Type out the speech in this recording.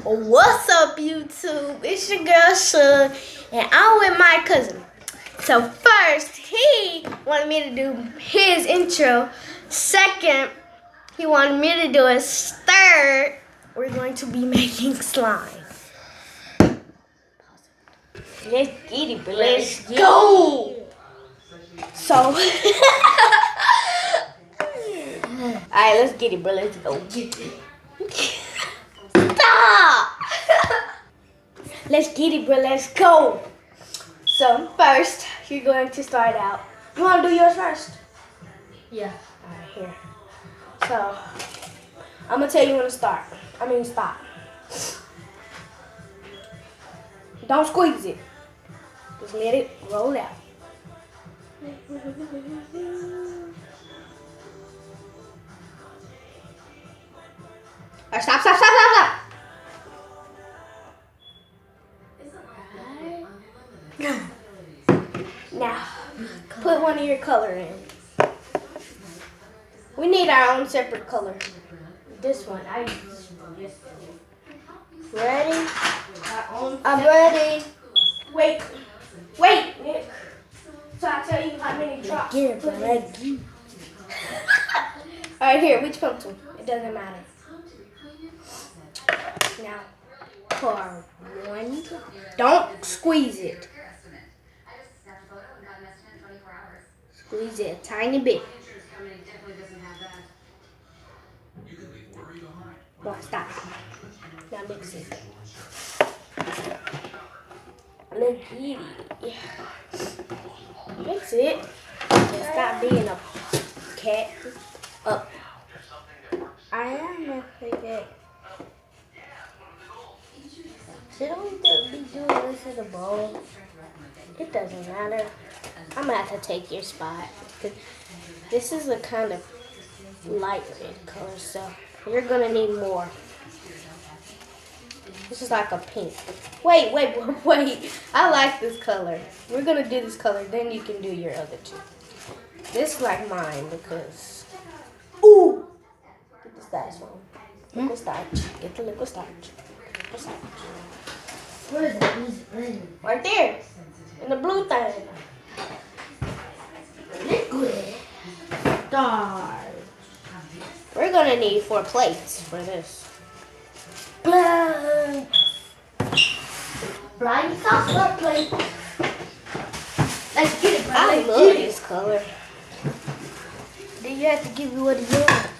What's up, YouTube? It's your girl Shug, and I'm with my cousin. So first, he wanted me to do his intro. Second, he wanted me to do his third. We're going to be making slime. Let's get it, bro. Let's go. So, alright, let's get it, bro. Let's go. Stop! Let's get it, bro. Let's go. So first, you're going to start out. You want to do yours first? Yeah. Alright, here. So, I'm going to tell you when to start. Stop. Don't squeeze it. Just let it roll out. Alright, stop. Now, put one of your color in. We need our own separate color. This one, I use this one. Ready? I'm ready. Wait, Nick. So I'll tell you how many drops. Get it, bro. Alright, here, which pencil? It doesn't matter. Now, pour one. Don't squeeze it. Squeeze it a tiny bit. Come on, stop. Now mix it. Look at it. Mix it. And stop being a cat. Up. I am a cat. Should we be doing this in the bowl? It doesn't matter. I'm gonna have to take your spot. This is a kind of light red color, so you're gonna need more. This is like a pink. Wait. I like this color. We're gonna do this color, then you can do your other two. This is like mine because. Ooh! Get the starch one. Liquid starch. Get the liquid starch. Where is it? Right there. In the blue thing. Liquid. Starch. We're gonna need 4 plates for this. Blind sauce plate. Let's get it, bro. I love this color. Then you have to give me what you want.